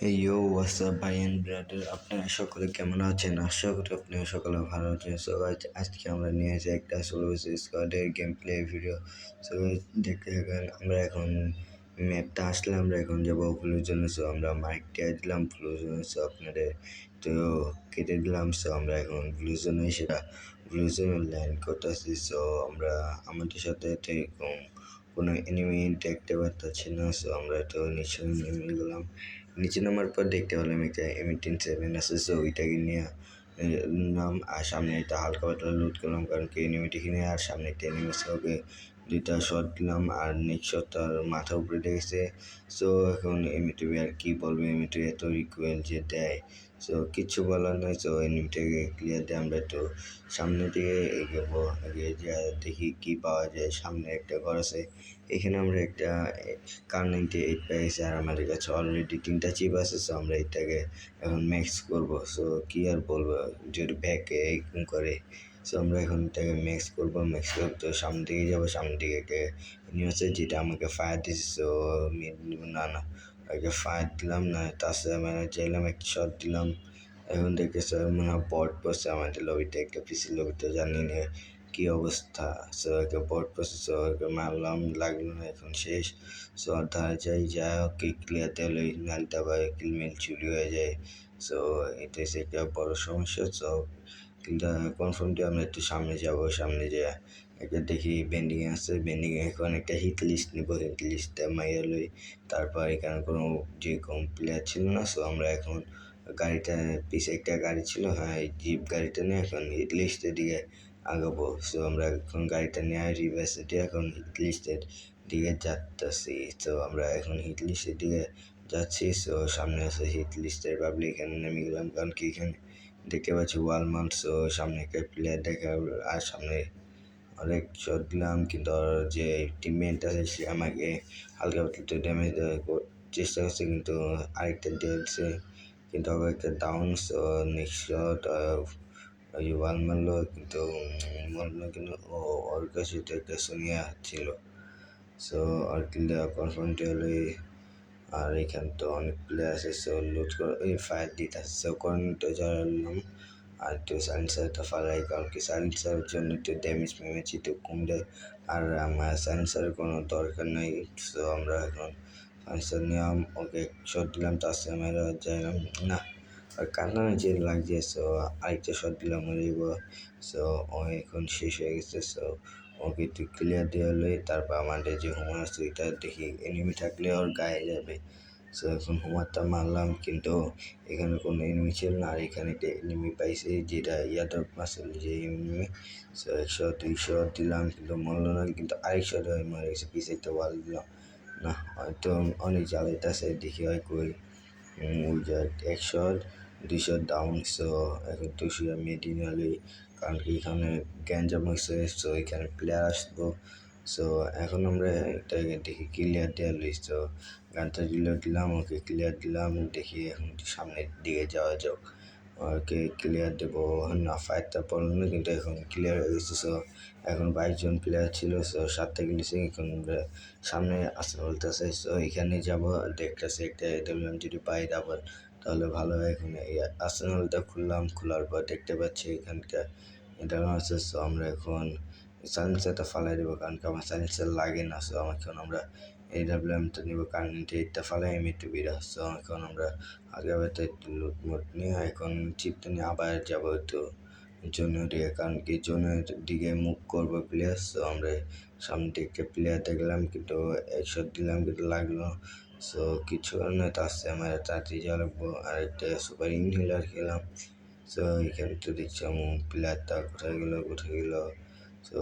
এই ইয়ো হোয়াটসঅ্যাপ ভাই and brother, আপনারা সকলে কেমন আছেন? আশা করি আপনারা সকলে ভালো আছেন। সো আজকে আমরা নিয়ে এসে একটা সোলো স্কোয়াডের গেম প্লে ভিডিও। সো দেখতে থাকেন। আমরা এখন ম্যাপটা আসলে আমরা এখন যাবো ফ্লুর জন্য। সো আমরা মাইকটা দিলাম ফ্লুর জন্য, সো আপনাদের তো কেটে দিলাম। সো আমরা এখন ফ্লুর জন্য সেটা ফ্লুর জন্য ল্যান্ড করতেছি। সো আমরা আমাদের সাথে এরকম কোনো এনিমি দেখতে পাচ্ছি না। সো আমরা তো নিচে নেমে গেলাম। নিচে নামার পর দেখতে পেলাম একটা M107 আছে। সো ওইটাকে নিয়ে নাম আর সামনে একটা হালকা পাতলা লুট করলাম, কারণ কি এনিমিটি কিনে আর সামনে একটা এনিমি ওকে দুইটা শট দিলাম আর নেক্সট শট তার মাথা উপরে লেগেছে। সো এখন এমনিটি আর কি বলবো, এমনিটি এত রিকোয়েল যে দেয়, সো কিচ্ছু বলার নয়। সো এনিমিটাকে ক্লিয়ার দিয়ে আমরা একটু সামনের দিকে এগোবো, এগিয়ে যা দেখি কি পাওয়া যায়। সামনে একটা ঘর আছে, এখানে আমরা একটা কার 98 পেয়েছি আর আমাদের কাছে অলরেডি 3টা চিপ আছে। সো আমরা এটাকে এখন ম্যাক্স করবো। সো কি আর বলবো, যদি ব্যাকে এরকম করে। সো আমরা এখন এটাকে ম্যাক্স করবো। ম্যাক্স করবো তো সামনের দিকে যাবো। সামনের দিকে একটা নিউজে যেটা আমাকে ফায়ার দিচ্ছে। সো না না আগে ফায়ার দিলাম না, তার সাথে মানে চাইলাম একটা শট দিলাম। এখন দেখতেছে মনে হয় বট বসে আমাদের লবিতে, একটা পিসি লবিতে, জানি না কি অবস্থা। সো একটা বট বসে, সো মারলাম, লাগলো না, এখন শেষ। সো ধারে যাই, যা ওকে ক্লিয়ার দিলে নালটা বা কিলমিল চুরি হয়ে যায়। সো এটা হচ্ছে একটা বড় সমস্যা। সো কিন্তু কনফার্ম দিয়ে আমরা একটু সামনে যাবো। সামনে যে একটা দেখি বেন্ডিং আছে, বেন্ডিং এখন একটা হিট লিস্ট নিব। হিট লিস্টটা মাইয়া লই, তারপর এখানে কোনো যে কম প্লেয়ার ছিল না। সো আমরা এখন গাড়িটা পিছে একটা গাড়ি ছিল, হ্যাঁ এই জিপ গাড়িটা নিয়ে এখন হিট লিস্টের দিকে আগাবো। সো আমরা এখন গাড়িটা নিয়ে রিভার্সে দিয়ে এখন হিট লিস্টের দিকে যাচ্ছি। তো আমরা এখন হিট লিস্টের দিকে যাচ্ছি। সো সামনে আছে হিট লিস্টের পাবলিক, এখানে নেমে গেলাম, কারণ কি এখানে দেখতে পাচ্ছি ওয়ালমার্ট। সো সামনে একটা প্লেয়ার দেখা, আর সামনে অনেক শট দিলাম, কিন্তু যে টিমমেট আছে সে আমাকে হালকা পাতলা ড্যামেজ দেওয়ার চেষ্টা করছে, কিন্তু আরেকটা দিয়েছে, কিন্তু আবার একটা ডাউন। সো নেক্সট শট ওয়াল মারলো, কিন্তু মরলো, কিন্তু ওর কাছে তো একটা সোনিয়া ছিল। সো আর কিল কনফার্ম হলে, আর এখানে তো অনেক প্লেয়ার আছে। সো লুট করে ওই ফায়ার দিতে আসছে। সো কর্নটা জ্বালালাম আর একটু সাইলেন্সারটা ফালাই, কারণ কি সাইলেন্সারের জন্য একটু ড্যামেজ মেমেজ একটু কম দেয়, আর আমার সাইলেন্সারের কোনো দরকার নেই। সো আমরা এখন সাইলেন্সার নিলাম, ওকে শট দিলাম, তার সাথে মেরা যাইলাম না, আর কান্না যে লাগছে। সো আরেকটা শট দিলাম মরিব। সো ও এখন শেষ হয়ে গেছে। সো ওকে একটু ক্লিয়ার দেওয়া হলে তারপর আমাদের যে হুমার আছে ওইটা দেখি এনিমি থাকলে ওর গায়ে যাবে। সো এখন হুমারটা মারলাম, কিন্তু এখানে কোনো এনিমি ছিল না, আর এখানে একটা এনিমি পাইছে যেটা ইয়াদব মাসেল যে এনিমি। সো 100-200 দিলাম, কিন্তু মরলো না, কিন্তু আরেক শট হয়ে মরে গেছে। পিছিয়ে একটা ওয়াল দিলাম না, হয়তো অনেক জ্বালাইতেছে, দেখি হয় কই। ওই যে 100-200 ডাউন। সো এখন 200 মেডিনালি, কারণ কি এখানে গ্যাঞ্জাম হয়েছে। সো এখানে প্লেয়ার আসবো। সো এখন আমরা এটাকে দেখি ক্লিয়ার দেওয়া লই। সো গানটা দিলাম, ওকে ক্লিয়ার দিলাম, দেখি এখন সামনের দিকে যাওয়া যাক। ওকে ক্লিয়ার দেবো না, ফায়ারটা পড়লো না, কিন্তু এখন ক্লিয়ার হয়ে গেছে। সো এখন 22 জন প্লেয়ার ছিল। সো 7টা গেছে, এখন সামনে আসতে বলতেছে। সো এখানে যাবো, দেখতেছে একটা দেখলাম যদি পাই আবার তাহলে ভালো হয়। এখন এই আর্সেনালটা খুললাম, খোলার পর দেখতে পাচ্ছি এখানকার এটা আছে। সো আমরা এখন সাইলেন্সারটা ফালাই দেবো, কারণ কি আমার সাইলেন্সার লাগে না। সো এখন আমরা AWMটা নিব, কারণ 8টা ফালাই একটু বিরা। সো এখন আমরা আগে হয়তো একটু লুটমুট নিয়ে এখন চিপটা নিয়ে আবার যাবো একটু জোনের দিকে, কারণ কি জোনের দিকে মুভ করবো প্লেয়ার। সো আমরা সামনে দিকে প্লেয়ার দেখলাম, কিন্তু একশো দিলাম, কিন্তু লাগলো। সো কিছু নয়, তার সাথে আমার তাড়াতাড়ি যাওয়া লাগবো, আর একটা সুপার ইনহেলার খেলাম। সো এখানে তো দেখছি প্লেয়ারটা কোথায় গেলো কোথায় গেলো। সো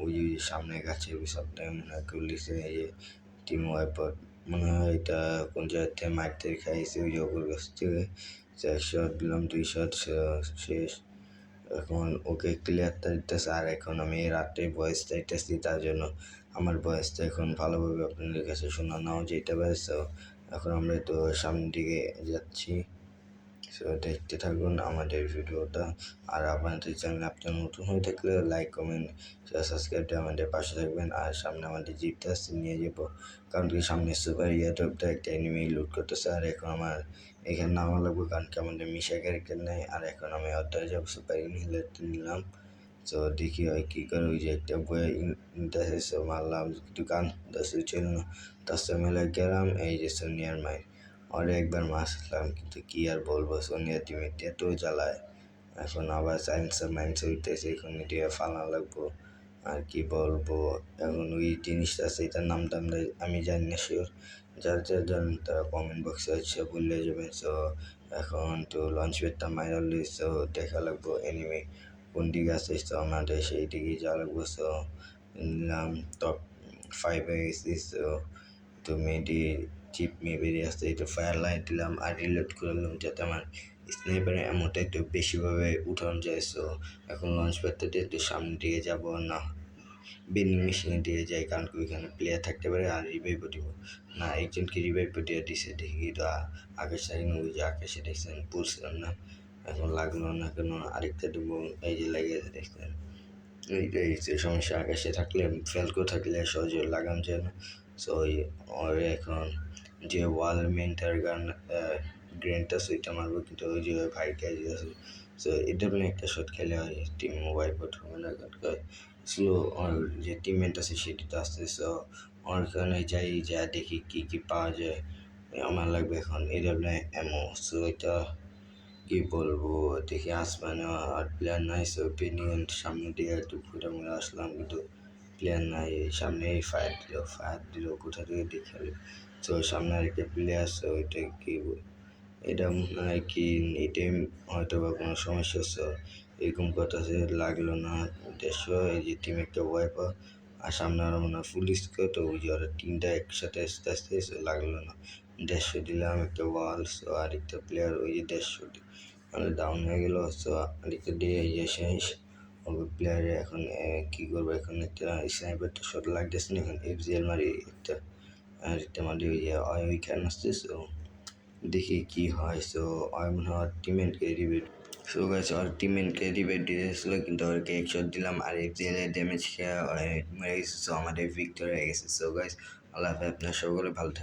ওই সামনে গাছে সবটাই মনে হয় করলিছে এই টিম ওয়াইপার, মনে হয় এটা কোন জায়গা থেকে মারতে খাইছে ওই জবর গাছ থেকে। 100 দিলাম, 200 শেষ। এখন ওকে ক্লিয়ারটা দিতেছে, আর এখন আমি রাত্রে ভয়েস চাইতেছি, তার জন্য আমার ভয়েসটা এখন ভালোভাবে আপনাদের কাছে শোনা নাও যেতে পারে। সো এখন আমরা তো সামনের দিকে যাচ্ছি। সো দেখতে থাকুন আমাদের ভিডিওটা। আর আমাদের চ্যানেল আপনার নতুন হয়ে থাকলে লাইক কমেন্ট সাবস্ক্রাইব করে আমাদের পাশে থাকবেন। আর সামনে আমাদের জিপটা নিয়ে যাবো, কারণ কি সামনে সুপার ইয়ারটা একটা এনিমি লুট করতেছে। আর এখন আমার এখানে নামা লাগবে, কারণ কি আমাদের মিশা ক্যারেক্টার নেই। আর এখন আমি অর্ডার যাবো, সুপার ইনহেলারটা নিলাম। তো দেখি হয় কী করে। ওই যে একটা বই ইন্টারসে মারলাম, দোকান দশে ছিল না, দশটা মেলা গেলাম। এই যে সোনিয়ার মায়ের আর একবার মারলাম, কিন্তু কি আর বলবো, সোনিয়া টিমে এত জ্বালায়। এখন আবার সায়েন্সের মাইন্স হইতেছে, এখন এটা ফালা লাগবো। আর কি বলবো, এখন ওই জিনিসটা সেটার নামটা আমি জানি না শিওর। যার যার জানেন তারা কমেন্ট বক্সে হচ্ছে বললে যাবেন। সো এখন তো লঞ্চ প্যাডটা মাইরাল সো দেখা লাগবো এনিমি কোন দিকে আছে। তো আমাদের সেই দিকেই যাওয়া লাগবো। সো নিলাম টপ 5-এ গেছি। সো তো মেডি চিপ মেয়ে বেরিয়ে আসতে একটু ফায়ার লাইট দিলাম আর রিলোড করলাম, যাতে আমার স্নাইপারে এমনটা একটু বেশিভাবে উঠানো যায়। সো এখন লঞ্চ প্যাডটা দিয়ে একটু সামনের দিকে যাবো না, বেন্ডিং মেশিনে দিয়ে যাই, কারণ কি ওইখানে প্লেয়ার থাকতে পারে। আর রিভাইভও দিব না, একজনকে রিভাইভও দিয়ে দিছে। দেখি তো আকাশ সাইন, ওই যে আকাশে দেখছেন বলছিলাম না, এখন লাগলো না কেন, আরেকটা দেবো। এই যে লেগেছে দেখছেন, এইটাই যে সমস্যা। আকাশে থাকলে ফেলকো থাকলে সহজে লাগানো যায় না। সো ওই এখন যে ওয়াল মেন্টার গান গ্রেনটা সুইটা মারবো, কিন্তু ওই যে ভাই ক্যাজি আছে। সো এটা মানে একটা শট খেলে হয় টিম ওয়াইপ আউট হবে না, কারণ স্লো। আর যে টিমমেট আছে সেটি তো আসতে। সো ওখানে যাই, যা দেখি কী কী পাওয়া যায়। আমার লাগবে এখন এডাব্লিউ এমও। সো এটা কি বলবো, দেখি আসমানে আর প্লেয়ার নাই। সো পেনিয়ন সামনে দিয়ে একটু ঘুরে মুড়ে আসলাম, কিন্তু প্লেয়ার নাই। সামনে ফায়ার দিল কোথা থেকে দেখে। তো সামনে আরেকটা প্লেয়ার আছে, ওইটা কি এটা মনে হয় কি এটাই হয়তো বা কোনো সমস্যা হচ্ছে, এরকম কথা সে লাগলো না। দেড়শো এই যে টিম একটা ওয়াইপ, আর সামনে আরো মনে হয় পুলিশ কেউ, তো ওই যে ওরা টিমটা একসাথে আস্তে আস্তে লাগলো না। 150 দিলাম একটা ওয়াল। সো আরেকটা প্লেয়ার ওই যে 150 মানে ডাউন হয়ে গেল। সো আরেকটা দিয়ে ইয়ে শেষ ওই প্লেয়ারে। এখন কী করবো, এখন একটা স্নাইপারটা শট লাগতেছে না, এখন এফজিএল মারি একটা, আর একটা মারি ওই যে ওইখানে আসছে। সো দেখি কি হয়। সো আমি মনে হয় টিমমেটকে রিবেট, সো গাইস আর টিমমেটকে রিবেট দিয়েছিল, কিন্তু ওকে এক শট দিলাম আর এফজিএল এর ড্যামেজ খেয়ে মেরে গেছে। সো আমাদের ভিক্টর হয়ে গেছে। সো গাইস আল্লাহ হাফেজ, আপনার সকলে ভালো থাকবেন।